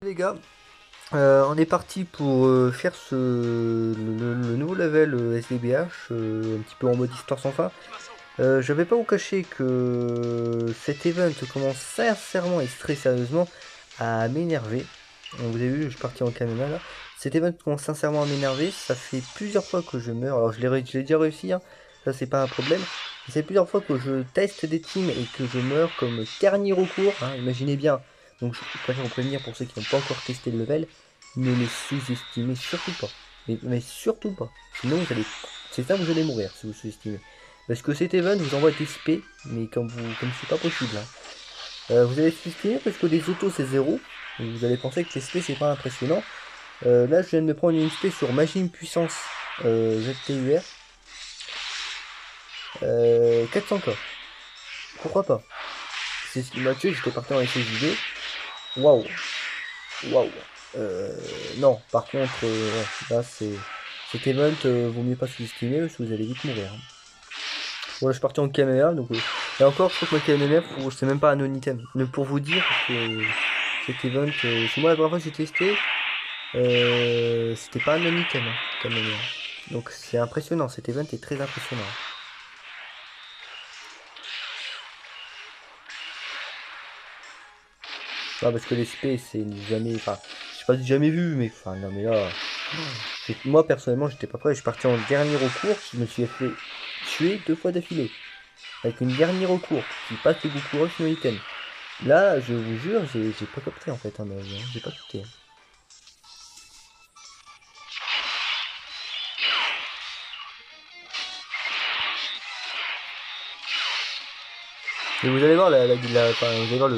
Les gars, on est parti pour faire le nouveau level SDBH, un petit peu en mode histoire sans fin. Je vais pas vous cacher que cet event commence sincèrement et très sérieusement à m'énerver. Vous avez vu, je suis parti en caméra là. Cet event commence sincèrement à m'énerver. Ça fait plusieurs fois que je meurs. Alors je l'ai déjà réussi, hein. Ça c'est pas un problème. Mais c'est plusieurs fois que je teste des teams et que je meurs comme dernier recours, hein. Imaginez bien. Donc je préfère vous prévenir pour ceux qui n'ont pas encore testé le level. Ne les sous-estimez surtout pas. Mais surtout pas. Sinon vous allez. C'est ça, vous allez mourir si vous sous-estimez. Parce que cet event vous envoie des SP, mais comme c'est pas possible, hein. Vous allez sous-estimer parce que les autos c'est 0. Vous allez penser que les SP c'est pas impressionnant. Là je viens de me prendre une SP sur Machine Puissance ZTUR. 400k. Pourquoi pas? C'est ce qui m'a tué, j'étais parti en SSJD. Waouh. Waouh. Non, par contre, ouais, là c'est. Cet event, vaut mieux pas sous-estimer parce que vous allez vite mourir, hein. Voilà, je suis parti en KMR, donc et encore, je trouve que ma KMR, c'est même pas un non-item. Mais pour vous dire que cet event, c'est moi la première fois que j'ai testé, c'était pas un non-item, hein, KMR. Donc c'est impressionnant, cet event est très impressionnant. Non, parce que les SP, c'est jamais, enfin, je sais pas si jamais vu, mais enfin, non, mais là, moi personnellement, j'étais pas prêt, je suis parti en dernier recours, je me suis fait tuer 2 fois d'affilée. Avec une dernier recours qui passe le Goku Rush no item. Là, je vous jure, j'ai pas capté en fait, hein, j'ai pas capté. Et vous allez voir enfin, vous allez voir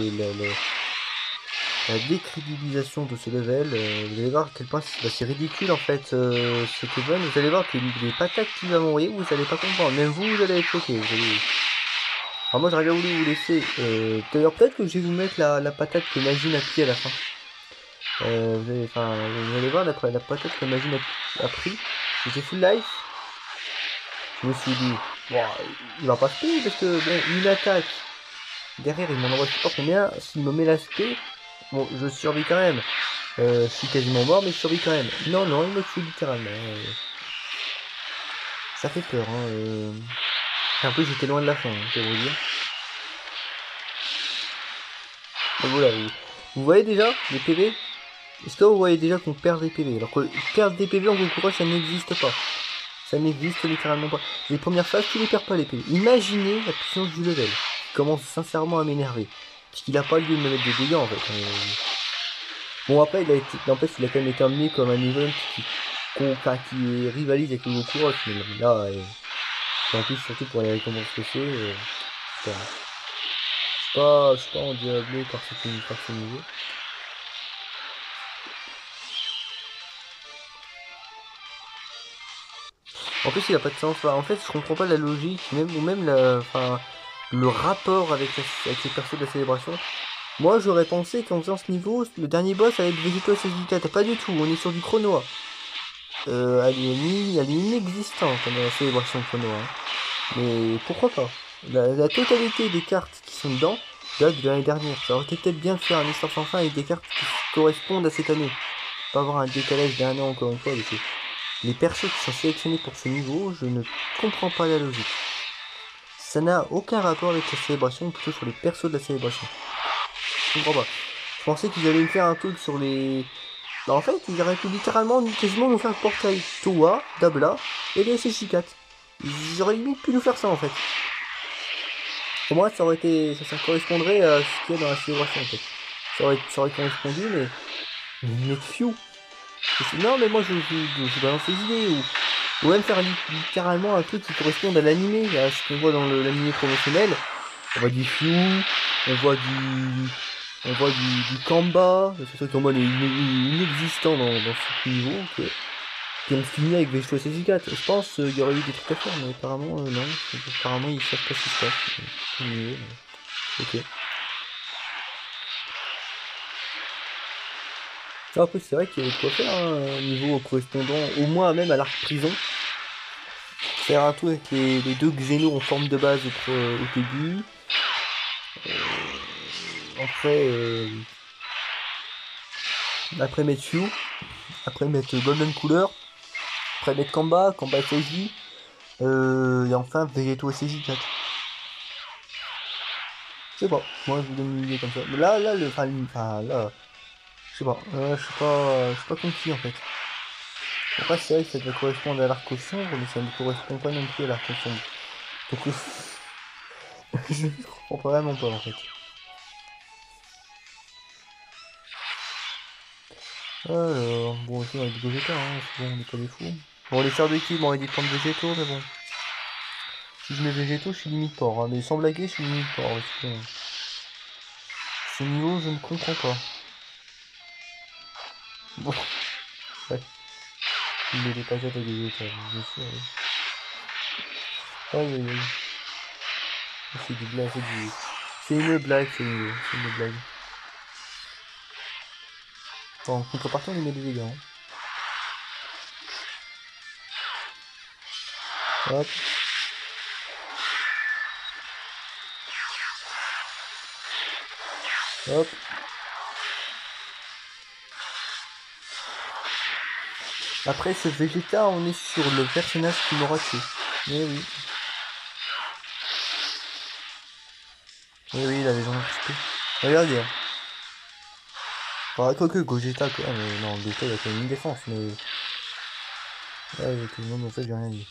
la décrédibilisation de ce level. Vous allez voir à quel point c'est ridicule en fait ce Kevin. Vous allez voir que les patates qui va mourir, vous allez pas comprendre. Même vous, vous allez être choqué. Alors moi j'aurais bien voulu vous laisser. D'ailleurs peut-être que je vais vous mettre la patate que Magine a pris à la fin. Vous allez voir la patate que Magine a pris. J'étais full life. Je me suis dit, wow, il va pas se payer parce que bon, une attaque. Derrière, il m'en envoie je sais pas combien. S'il me met l'aspect, bon, je survis quand même. Je suis quasiment mort, mais je survis quand même. Non, non, il me tue littéralement. Ça fait peur, hein. En plus, j'étais loin de la fin, hein, je vais vous dire. Et voilà, vous voyez déjà les PV? Est-ce que vous voyez déjà qu'on perd des PV? Alors que perdre des PV en Goku Rush, ça n'existe pas. Ça n'existe littéralement pas. Les premières phases, tu les perds pas les PV. Imaginez la puissance du level. Il commence sincèrement à m'énerver. Parce qu'il a pas lieu de me mettre des dégâts en fait. Bon après il a été. N'empêche il a quand même été amené comme un event qui rivalise avec le Goku Rush. Mais là, en plus surtout pour les récompenses que c'est. Je suis pas endiablé par ce niveau. En plus il a pas de sens. Enfin, en fait je comprends pas la logique, même le rapport avec les persos de la célébration. Moi j'aurais pensé qu'en faisant ce niveau, le dernier boss allait être Végéto SSJ4. Pas du tout, on est sur du chrono. Elle est inexistante dans la célébration chrono, hein. Mais pourquoi pas? La totalité des cartes qui sont dedans date de l'année dernière. Ça aurait été peut-être bien de faire un histoire sans fin avec des cartes qui correspondent à cette année. Pas avoir un décalage d'un an encore une fois. Les persos qui sont sélectionnés pour ce niveau, je ne comprends pas la logique. Ça n'a aucun rapport avec la célébration, ou plutôt sur les persos de la célébration. Je comprends pas. Je pensais qu'ils allaient me faire un truc sur les... Bah en fait, ils auraient pu littéralement, quasiment nous faire le portail Toa, Dabla et les SSJ4. Ils auraient limite pu nous faire ça en fait. Pour moi, ça aurait été... ça correspondrait à ce qu'il y a dans la célébration en fait. Ça aurait correspondu, mais few. Non, mais moi je balance les idées, ou même faire littéralement un truc qui corresponde à l'animé, à ce qu'on voit dans l'animé promotionnel. On voit du Few, on voit du Kamba, c'est sûr qu'en mode inexistant dans ce niveau, puis on finit avec Vegetto SSJ4. Je pense qu'il y aurait eu des trucs à faire, mais apparemment non. Apparemment ils savent pas ce qui se passe. Ok. Après c'est vrai qu'il y avait de quoi faire, hein, un niveau correspondant au moins même à l'arc prison. Faire un tour avec les deux Xenos en forme de base au début. Après, Après mettre Yu. Après mettre Golden Cooler. Après mettre Kamba, Kamba SSJ. Et enfin Végéto SSJ4. Je sais pas, moi je vous donne une idée comme ça. Mais là, là, je sais pas, je suis pas conquis en fait. Après, c'est vrai que ça doit correspondre à l'arc sombre, mais ça ne correspond pas non plus à l'arc sombre. Donc, je ne comprends vraiment pas en fait. Alors, bon, aussi on a du Gogeta, hein, c'est bon, on n'est pas des fous. Bon, les sœurs d'équipe m'auraient dit de prendre végétaux, mais bon. Si je mets végétaux, je suis limite port, hein, mais sans blaguer, je suis limite port. Ce niveau, je ne comprends pas. Bon, ouais, il met des patates à Gogeta, bien sûr. Oui. Aïe aïe aïe. C'est du blague, c'est du. C'est une blague, c'est une blague. Bon, en contrepartie, on lui met des dégâts. Hein. Hop. Hop. Après ce Vegeta, on est sur le personnage qui m'aura tué. Eh oui. Eh oui, la légende XP. Regardez. Hein. Enfin, quoique Gogeta, quoi. Mais non, Gogeta, il a quand même une défense, mais. Ouais, tout le monde, en fait, j'ai rien dit.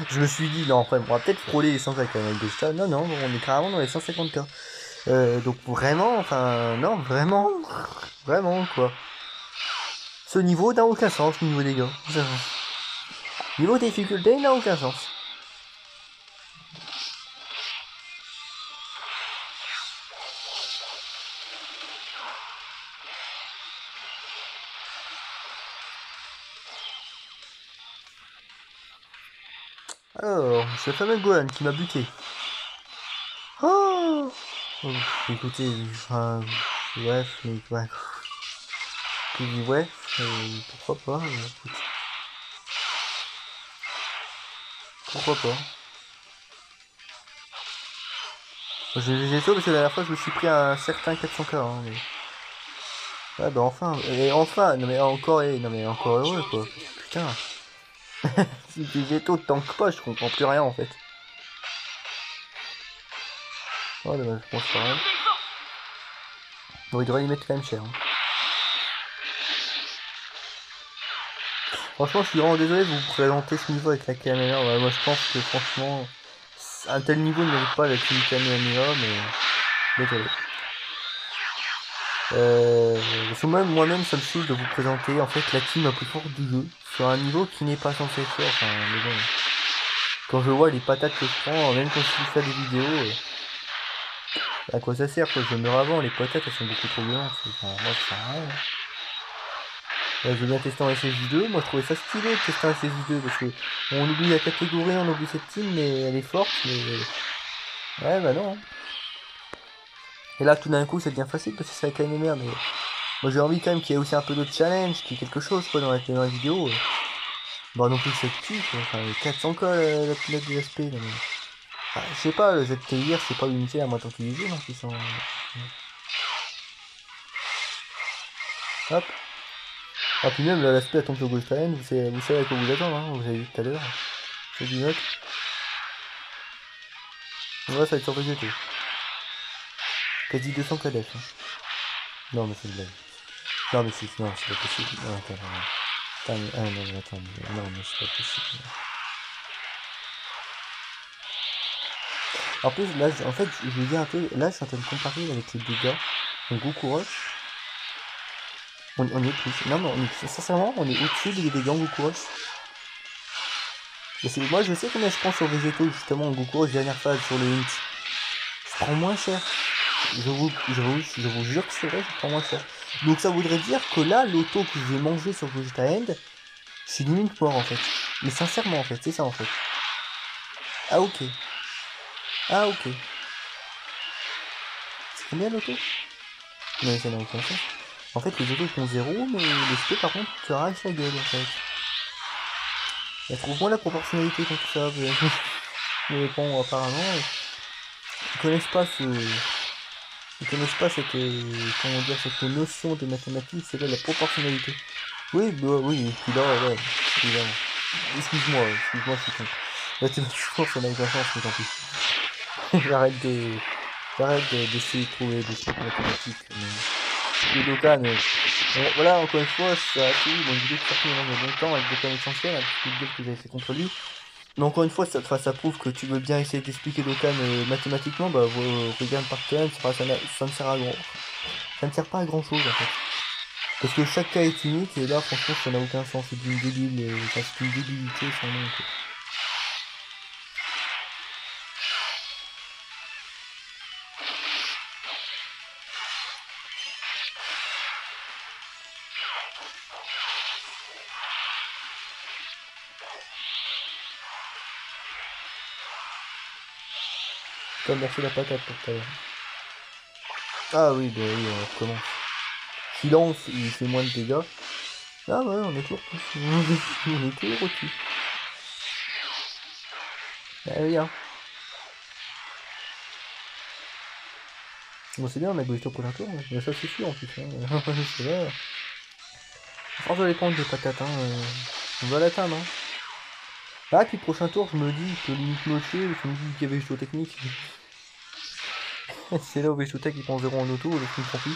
Je me suis dit, non, après, on va peut-être frôler les 150 quand même avec Gogeta. Non, non, on est carrément dans les 150K. Donc vraiment, enfin, non, vraiment, vraiment, quoi. Ce niveau n'a aucun sens, niveau dégâts. Niveau difficulté n'a aucun sens. Alors, c'est le fameux Gohan qui m'a buté. Oh, écoutez, enfin, bref, mais ouais. Je dis ouais, pourquoi pas, écoute. Pourquoi pas. J'ai ça parce que la dernière fois je me suis pris un certain 400K. Hein, mais... Ouais, bah enfin, et enfin, non mais encore, non mais encore heureux quoi. Putain. Si Végéto tank pas, je comprends plus rien en fait. Oh dommage, je pense pas rien. Bon, il devrait y mettre quand même cher. Hein. Franchement, je suis vraiment désolé de vous présenter ce niveau avec la caméra. Ouais, moi, je pense que franchement, un tel niveau ne mérite pas la team caméra, mais désolé. Parce que moi-même, ça me saoule de vous présenter en fait la team la plus forte du jeu sur un niveau qui n'est pas censé faire. Enfin, mais bon, quand je vois les patates que je prends, même quand je fais des vidéos, à quoi ça sert quoi? Je meurs avant, les patates elles sont beaucoup trop violentes. Enfin, moi, ça sert à rien. Là, je veux bien tester en SSJ2, moi je trouvais ça stylé de tester en SSJ2 parce que on oublie la catégorie, on oublie cette team, mais elle est forte, mais. Ouais, bah non. Et là, tout d'un coup, ça devient facile parce que c'est avec ANMR, mais. Moi j'ai envie quand même qu'il y ait aussi un peu de challenge, qu'il y ait quelque chose quoi dans la vidéo. Bah non plus que ça tue quoi, enfin 400K la pilote de SP là, mais... Enfin, je sais pas, le ZTIR c'est pas l'unité la moins utilisée non plus. Hop. Ah puis même l'aspect à tombe sur Ghost Talent, vous savez à quoi vous attendre, hein, vous avez vu tout à l'heure. C'est du note. Ouais, ça va être sur VGT. Quasi 200 KDF. Hein. Non mais c'est une blague. Non mais c'est pas possible. Non, attends, non. Attends, mais, ah non mais attends, non mais c'est pas possible. En plus, là, en fait, je vous dis un peu, là, je suis en train de comparer avec les dégâts. Donc, Goku Rush, on est plus. Non, mais sincèrement, on est au-dessus des dégâts en Goku Rush. Moi, je sais combien je prends sur Végéto, justement, en Goku Rush, dernière phase, sur le Hint. Je prends moins cher. Je vous jure que c'est vrai, je prends moins cher. Donc, ça voudrait dire que là, l'auto que je vais manger sur Vegeta End, je suis limite mort, en fait. Mais sincèrement, en fait, c'est ça, en fait. Ah, ok. Ah, ok. C'est combien l'auto? Non, ça n'a aucun sens. En fait, les autos font 0, mais les skis, par contre, tu arraches la gueule, en fait. Elle trouve moins la proportionnalité quand tout ça. Mais bon, apparemment, ils connaissent pas ce... Ils connaissent pas cette, comment dire, cette notion de mathématiques, c'est là la proportionnalité. Oui, bah, oui, et puis là, ouais, évidemment. Excuse-moi, je suis con. Mathématiquement, ça n'a aucun sens, mais tant pis. D'essayer de trouver des trucs mathématiques. Mais... Dokkan, bon, voilà, encore une fois, ça a fini. Bon, une vidéo qui est sortie il y a longtemps avec Dokkan Essentiel, un petit vidéo que j'avais fait contre lui. Mais encore une fois, ça prouve que tu veux bien essayer d'expliquer Dokkan mathématiquement, bah regarde par toi-même, ça ne sert à grand. Ça ne sert pas à grand chose en fait. Parce que chaque cas est unique et là franchement ça n'a aucun sens, c'est d'une débile, enfin, c'est une débilité sans nom quoi. Comme merci la patate pour tout à l'heure. Ah oui, bah oui, on recommence. Silence, il fait moins de dégâts. Ah ouais, on est toujours plus. On est toujours au-dessus. Ah oui, hein. Bon, c'est bien, on a Gogito pour un tour, mais ça suffit en plus. Hein. C'est vrai. Alors, je vais prendre des patates, hein. On va l'atteindre, hein. Ah, puis prochain tour, je me dis que limite moché, je me dis qu'il y avait Vegeto technique. C'est là où Vegeto qui prend 0 en auto, le film prend plus.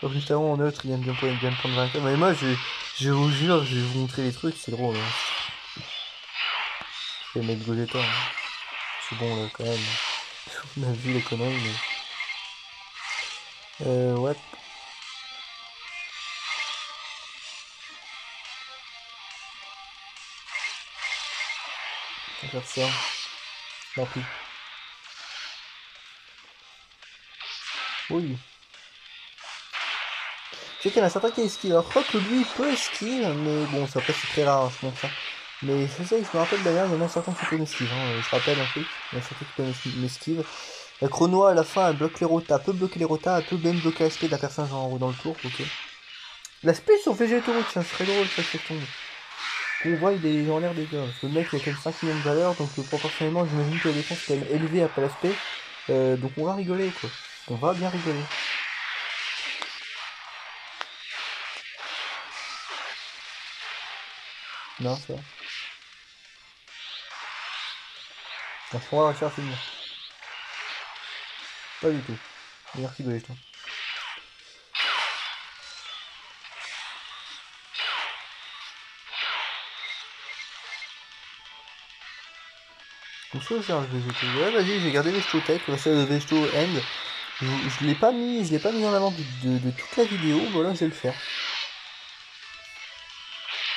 Alors, juste avant en neutre, il vient de prendre 20. Mais moi, je vous jure, je vais vous montrer les trucs, c'est drôle. Hein. Je vais mettre Gogeta. Hein. C'est bon là, quand même. On a vu les conneries, mais. Ouais. On va faire ça. Tant pis. Oui. Je sais qu'il y en a certains qui esquivent. Alors, je crois que lui, il peut esquiver, mais bon, ça après, c'est très rare, je montre ça. Mais je sais, je me rappelle d'ailleurs, il y en a certains qui peuvent m'esquiver. Hein. Je rappelle un peu. Il y en a certains qui peuvent m'esquiver. La chrono à la fin, elle bloque les rotas, peut bloquer les rotas, elle peut même bloquer l'aspect de la personne genre en haut dans le tour, ok. L'aspect sur végétaux, tiens, c'est très drôle ça qui tombe. On voit, il est en l'air des gars. Parce que le mec, il a quand même 5 millions de valeur, donc proportionnellement, j'imagine que la défense est quand même élevée après l'aspect. Donc on va rigoler, quoi. On va bien rigoler. Non, c'est vrai. On se pourra réussir à finir. Pas du tout. Merci de toi. Donc ça, c'est un végétaux. Ouais, vas-y, j'ai gardé Vegeto Tech, c'est le Vegeto End. Je l'ai pas mis en avant de toute la vidéo, voilà, je vais le faire.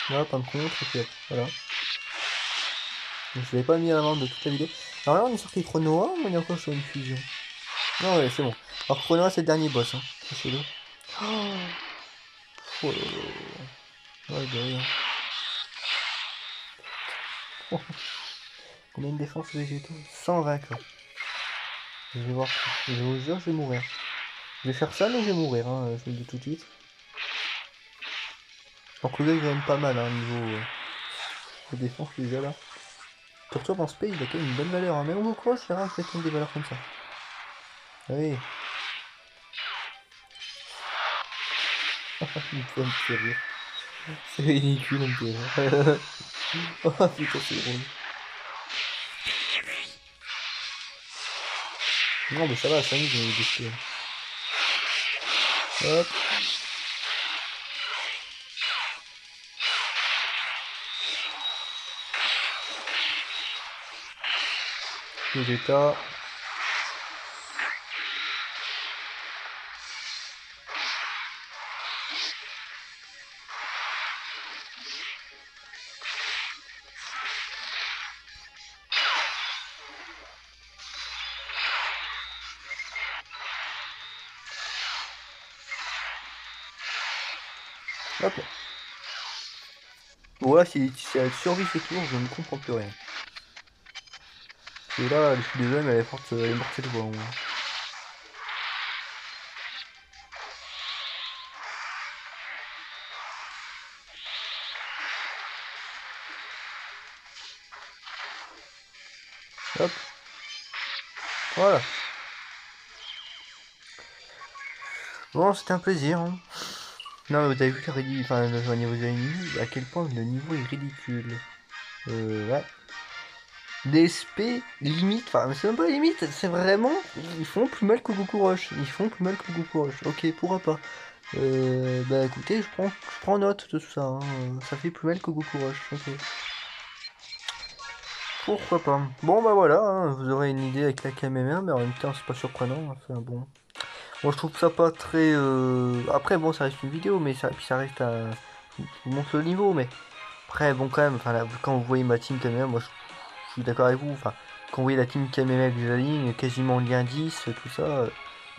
Voilà, pas de contre, et puis hop, voilà. Donc, je l'ai pas mis en avant de toute la vidéo. Alors là, on est sorti Chronoa, ou on est encore sur une fusion? Non, ouais, c'est bon. Alors Chronoa, c'est le dernier boss, hein. Sachez-le. Oh là là. Ouais, de rien. Oh. Combien de défense végétaux? 120 quoi. Je vais voir. Je vous jure, je vais mourir. Je vais faire ça, mais je vais mourir, hein, je vous le dis tout de suite. Alors que le gars, il est quand même pas mal, hein, niveau de défense, déjà là. Surtout en space, il a quand même une bonne valeur, hein. Mais on quoi, c'est rare que ça des valeurs comme ça. Ah oui. Ça me fait rire. C'est ridicule, on me fait rire. Oh putain, c'est drôle. Non, mais ça va, ça nous, j'ai décidé. Hop. Vegeta. Hop là. Bon, là, si elle survit ce tour, je ne comprends plus rien. Et là, je suis désolé, mais elle est mortelle quoi. Hop. Voilà. Bon, c'était un plaisir. Hein. Non, mais vous avez vu le niveau, vous avez vu à quel point le niveau est ridicule. Ouais. DSP, limite, enfin, c'est même pas limite, c'est vraiment, ils font plus mal que Goku Rush. Ils font plus mal que Goku Rush. Ok, pourra pas. Bah écoutez, je prends note de tout ça. Hein. Ça fait plus mal que Goku Rush. Ok. Pourquoi pas. Bon bah voilà, hein, vous aurez une idée avec la KMM1, mais en même temps c'est pas surprenant. Enfin bon. Moi je trouve ça pas très. Après bon ça reste une vidéo, mais ça, puis ça reste un. Je vous montre le niveau, mais après bon quand même, enfin là, quand vous voyez ma team KMM, moi je suis d'accord avec vous. Enfin, quand vous voyez la team KMM avec la ligne, quasiment lien 10, tout ça,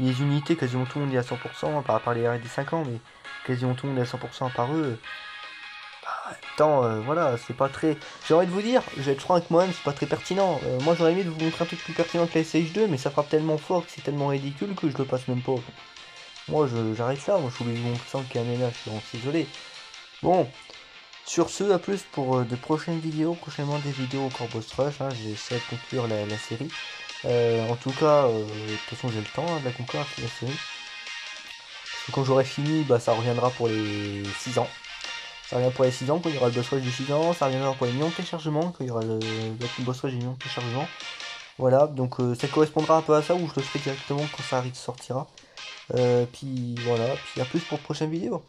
les unités, quasiment tout le monde est à 100%, à part les RD 5 ans, mais quasiment tout le monde est à 100% par eux. Tant, voilà, c'est pas très. J'ai envie de vous dire, je vais être franc avec moi-même, c'est pas très pertinent. Moi j'aurais aimé de vous montrer un truc plus pertinent que la SH2, mais ça frappe tellement fort que c'est tellement ridicule que je le passe même pas. Moi j'arrête là, moi je voulais vous montrer ça en caméra, je suis vraiment désolé. Bon, sur ce, à plus pour de prochaines vidéos, prochainement des vidéos encore Boss Rush, hein, j'essaie de conclure la série. En tout cas, de toute façon j'ai le temps hein, de la conclure la série. Parce que quand j'aurai fini, bah ça reviendra pour les 6 ans. Ça revient pour les 6 ans, quand il y aura le boss rush de 6 ans, ça reviendra pour les millions de téléchargements, quand il y aura le boss rush des millions de téléchargements. Voilà, donc ça correspondra un peu à ça, ou je le ferai directement quand ça sortira. Puis voilà, puis à plus pour de prochaines vidéos.